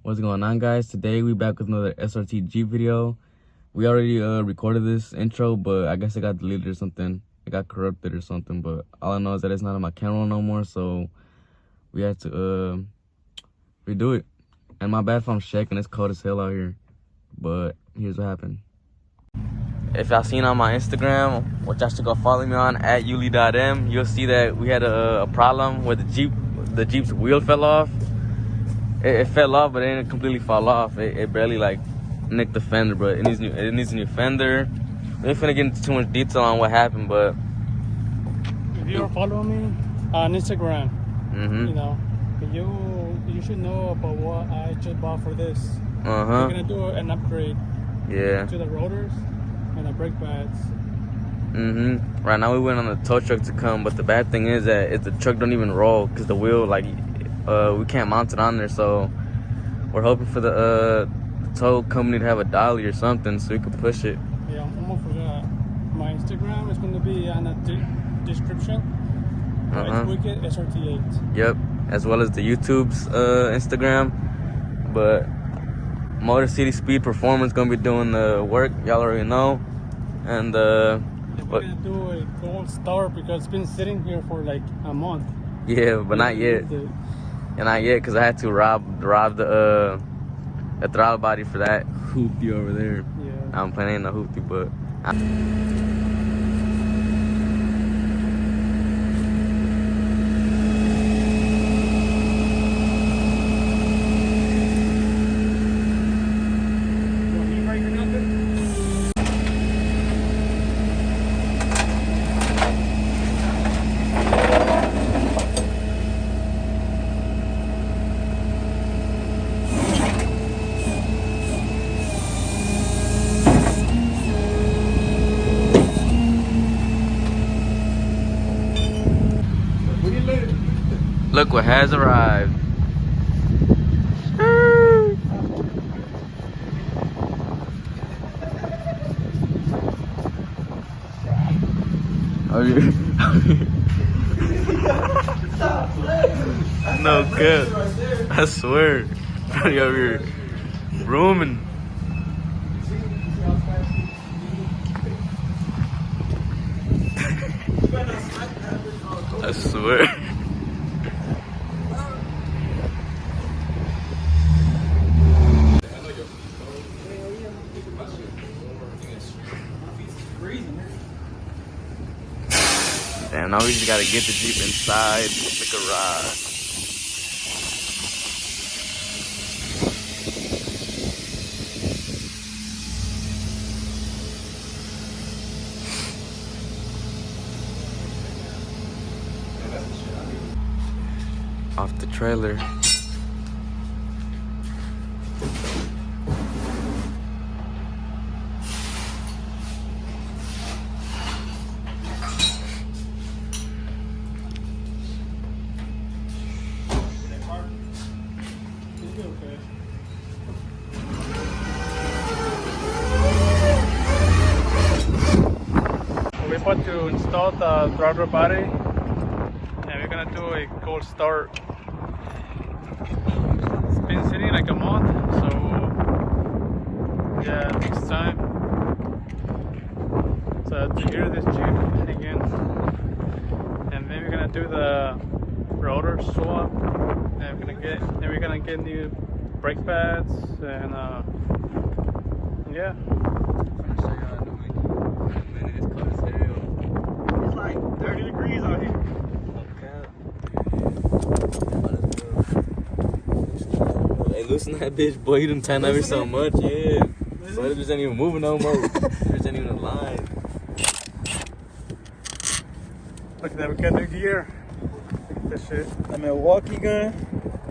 What's going on, guys? Today we back with another SRTG video. We already recorded this intro, but I guess it got deleted or something. It got corrupted or something, but all I know is that it's not on my camera no more, so we had to redo it. And my bad if I'm shaking, it's cold as hell out here. But here's what happened. If y'all seen on my Instagram, which y'all should go follow me on at yuli.m, you'll see that we had a problem where the Jeep's wheel fell off. It fell off, but it didn't completely fall off. It barely like nicked the fender, but it needs a new fender. We ain't finna get into too much detail on what happened, but if you're following me on Instagram, you know, you should know about what I just bought for this. We're gonna do an upgrade. To the rotors and the brake pads. Right now we went on the tow truck to come, but the bad thing is that the truck don't even roll because the wheel, like, we can't mount it on there. So we're hoping for the tow company to have a dolly or something so we could push it. Yeah, I'm almost forgot. My Instagram is going to be on the description. It's Wicked SRT8. Yep, as well as the YouTube's Instagram. But Motor City Speed Performance gonna be doing the work. Y'all already know. And we're gonna do a cold start because it's been sitting here for like a month. Yeah, but not yet. And not yet, because I had to rob the throttle body for that hoopty over there. Yeah. I'm playing a hoopty, but look what has arrived. No good. I swear. Probably over here rooming. I swear. Damn, now we just gotta get the Jeep inside the garage. Off the trailer. We're about to install the throttle body and we're gonna do a cold start. It's been sitting like a month, so yeah, it's time. So to hear this Jeep again, and then we're gonna do the rotor swap, and we're gonna get new brake pads, and yeah. It's like 30 degrees out here. Hey, loosen that bitch, boy. You done tighten over so much, yeah. So it just ain't even moving no more. It just ain't even a line. Look at that, we got new gear. Look at this shit. A Milwaukee gun.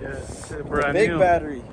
Yeah, it's brand big new. Battery.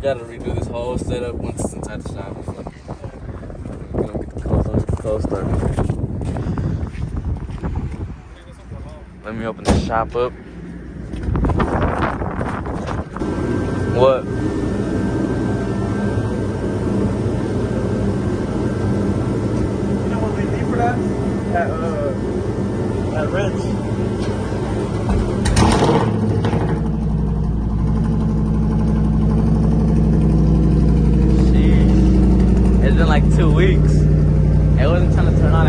gotta redo this whole setup once it's inside the shop. We're gonna get the clothes started. Let me open the shop up. What? You know what they need for that? That wrench. It's been like 2 weeks. It wasn't trying to turn on.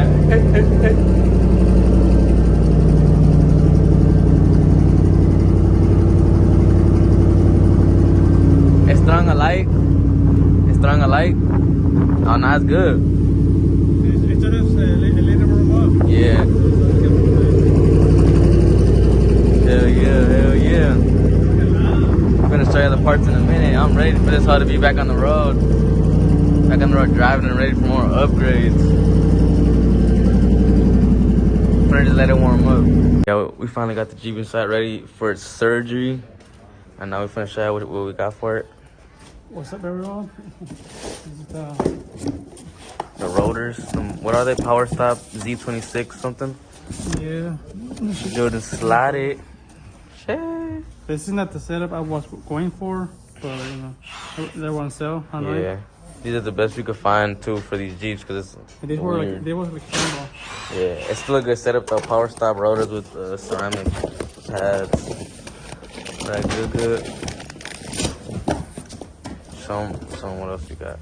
It's throwing a light. It's throwing a light. Oh, no, it's good. It's just a little warm up. Yeah. Hell yeah, hell yeah. I'm gonna show you the parts in a minute. I'm ready for this hoe to be back on the road. Back on the road driving and ready for more upgrades. I'm gonna just let it warm up. Yeah, we finally got the Jeep inside ready for its surgery. And now we're finna show you what we got for it. What's up, everyone? The rotors. What are they? Power Stop Z26 something? Yeah. Go to slide it. Shit. This is not the setup I was going for, but you know, they want to sell. Yeah. These are the best we could find too for these Jeeps because they were like simple. Yeah, it's still a good setup though. Power Stop rotors with ceramic pads. Like good. Show 'em what else you got.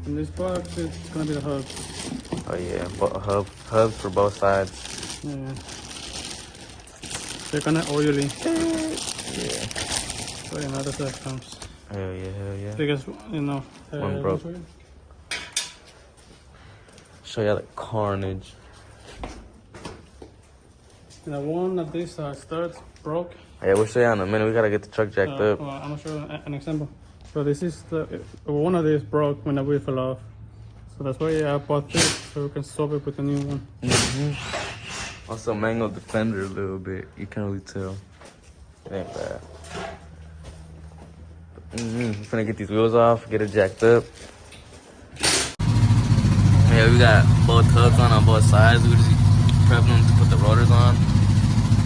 In this box, it's gonna be the hub. Oh yeah, hubs for both sides. Yeah. They're kind of oily. Yeah. So you know, that's how it comes. Hell yeah. Because you know, One broke. Show you the carnage. And one of these studs broke. Yeah, we'll show you in a minute. We gotta get the truck jacked up. Well, I'm gonna show you an example. So this is one of these broke when the wheel fell off. So that's why I bought this so we can swap it with the new one. Also mango defender a little bit. You can't really tell. It ain't bad. We're finna get these wheels off, get it jacked up. Yeah, we got both hubs on both sides. We're just prepping them to put the rotors on.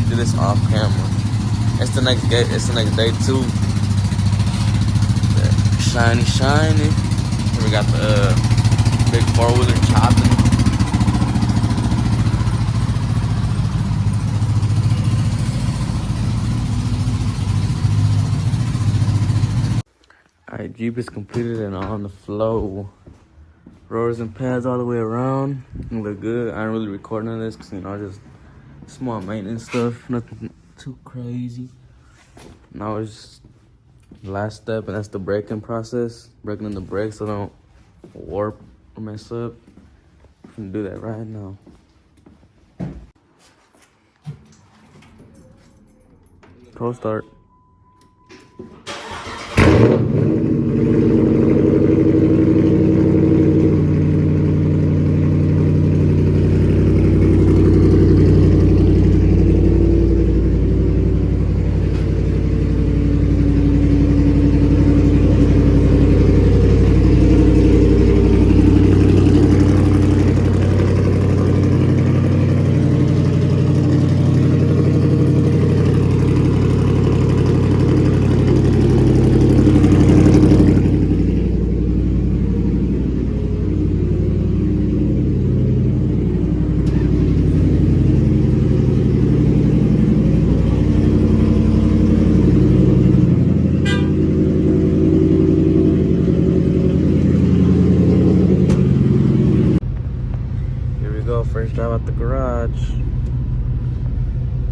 Do this off camera. It's the next day. It's the next day too. Shiny. We got the big 4-wheeler chopping. Alright, Jeep is completed and on the flow. Rotors and pads all the way around. Look good. I ain't really recording this because, you know, just small maintenance stuff. Nothing too crazy. Now it's the last step, and that's the braking process. Braking in the brakes so they don't warp or mess up. I'm gonna do that right now. Cold start. First drive out the garage.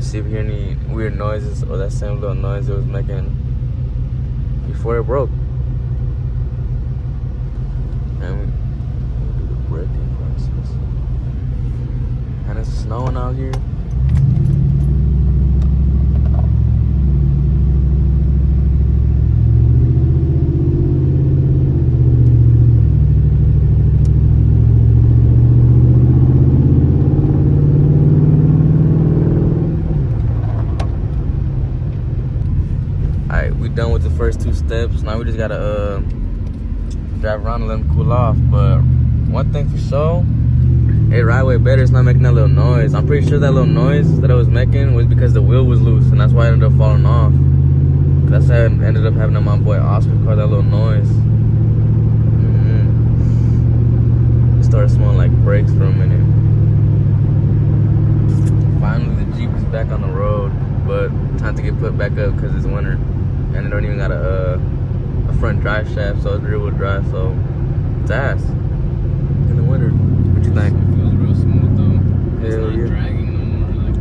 See if we hear any weird noises or that same little noise it was making before it broke. And we do the braking process. And it's snowing out here. Alright, we done with the first 2 steps. Now we just gotta drive around and let them cool off. But one thing for sure, it ride way better. It's not making that little noise. I'm pretty sure that little noise that I was making was because the wheel was loose, and that's why it ended up falling off. That's how it ended up having on my boy Oscar's car, that little noise. It started smelling like brakes for a minute. Finally, the Jeep is back on the road, but time to get put back up because it's winter, and it don't even got a front drive shaft, so it's rear wheel drive, so it's ass in the winter. What you think? It feels real smooth though. It's Hell not yeah. dragging no more. Like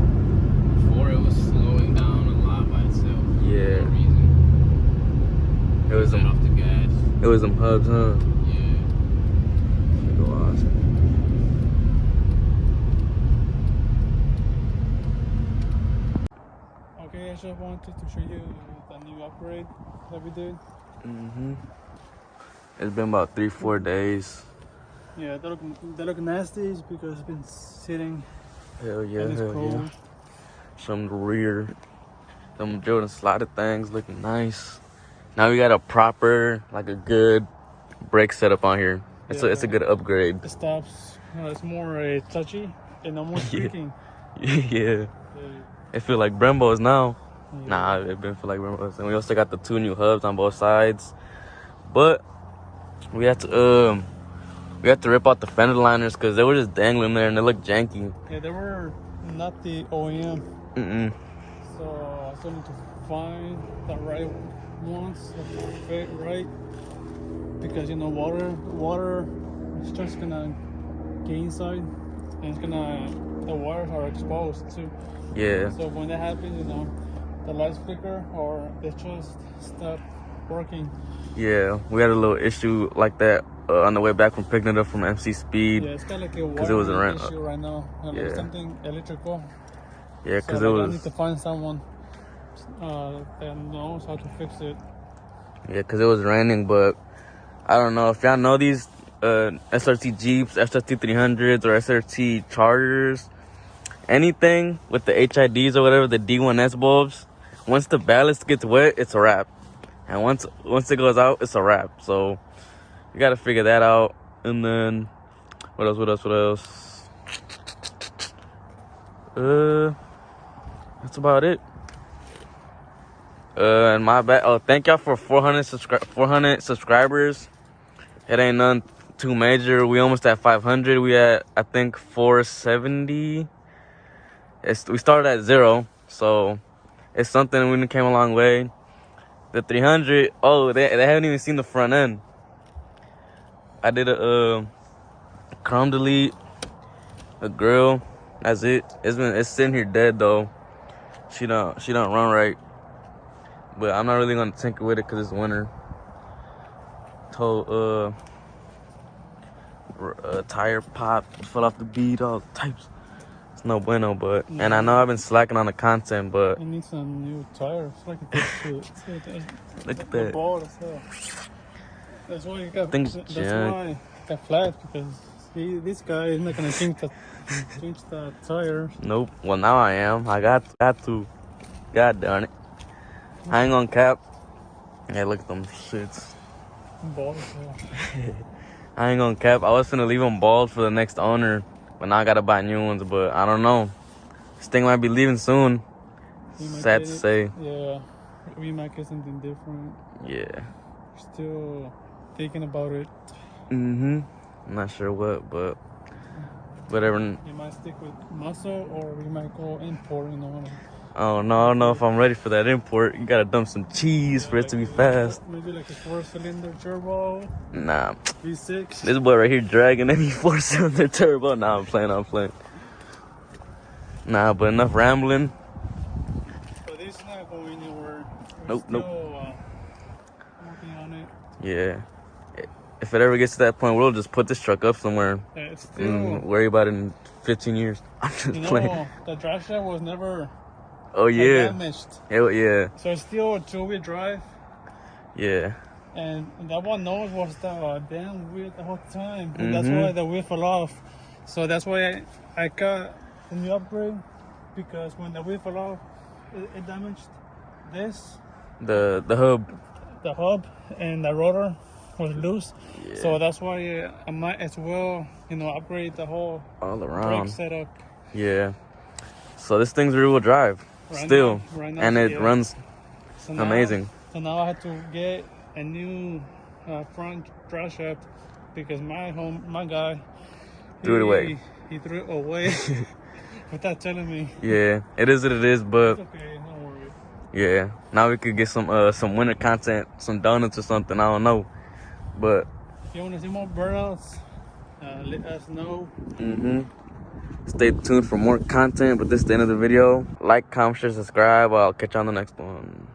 before, it was slowing down a lot by itself. Yeah. For no reason. It was Let them. off the gas. It was them hubs, huh? Yeah. Go awesome. Okay, I just wanted to show you the new upgrade that we did. It's been about 3-4 days. Yeah, they look nasty because it's been sitting Hell yeah, and it's hell cold. yeah. Some rear, them Jordan slotted things looking nice. Now we got a proper, like a good brake setup on here. It's a good upgrade. It stops. It's more touchy and no more squeaking. Yeah. It feel like Brembo's now. Nah, it been feel like Brembo's. And we also got the 2 new hubs on both sides. But we had to rip out the fender liners because they were just dangling there and they looked janky. Yeah, they were not the OEM. So I still need to find the right ones that fit right, because you know water is just gonna get inside and it's gonna, the wires are exposed too. Yeah. So when that happens, you know, the lights flicker or they just stop working. Yeah, we had a little issue like that on the way back from picking it up from MC Speed. Yeah, it's kind of like a it was a wiring issue right now. Yeah. Something electrical. Yeah, because so, it I need was. to find someone that knows how to fix it. Yeah, because it was raining, but I don't know if y'all know these SRT Jeeps, SRT 300s, or SRT Chargers. Anything with the HIDs or whatever, the D1S bulbs. Once the ballast gets wet, it's a wrap. And once it goes out, it's a wrap. So you gotta figure that out. And then what else? That's about it. And my bad. Oh, thank y'all for 400 subscribers. It ain't none too major. We almost at 500. We at, I think, 470. We started at 0, so it's something. We came a long way. The 300. Oh, they haven't even seen the front end. I did a chrome delete, a grill. That's it. It's sitting here dead though. She don't run right. But I'm not really gonna tinker with it because it's winter. Tire pop, fell off the bead, all types. It's no bueno, but and I know I've been slacking on the content, but it needs some new tires. Look at this shit. Look at that. That's why you got. Things That's junk. why it got flat, because this guy is not gonna change the tires. Nope. Well, now I am. I got to. God darn it. I ain't gonna cap. Hey, look at them shits. Bald as hell. I ain't gonna cap. I was finna leave them bald for the next owner, but now I gotta buy new ones. But I don't know. This thing might be leaving soon. Sad to say. Yeah, we might get something different. Yeah. Still thinking about it. I'm not sure what, but whatever. We might stick with muscle, or we might go import. You know. I don't know if I'm ready for that import. You gotta dump some cheese for it to be fast. Maybe like a 4-cylinder turbo. Nah. V6. This boy right here dragging any 4-cylinder turbo. Nah, I'm playing. Nah, but enough rambling. So this is not going anywhere. Nope. Working on it. Yeah. If it ever gets to that point, we'll just put this truck up somewhere It's still, and worry about it in 15 years. I'm just playing. The drive shaft was never Oh, yeah. damaged. Hell yeah. So it's still a 2-wheel drive. Yeah. And that one nose was the damn wheel the whole time. And that's why the wheel fell off. So that's why I got the new upgrade. Because when the wheel fell off, it damaged this. The hub. The hub and the rotor was loose, Yeah. so that's why I might as well, you know, upgrade the whole all around brake setup. Yeah. So this thing's rear wheel drive still, right now, and it yeah. runs So now, amazing. So now I had to get a new front drive shaft because my guy Threw it away. He threw it away without telling me. Yeah, it is what it is, but It's okay, don't worry. yeah, now we could get some winter content, some donuts or something. I don't know, but If you want to see more burnouts, let us know. Stay tuned for more content. But this is the end of the video. Like, comment, share, subscribe. I'll catch you on the next one.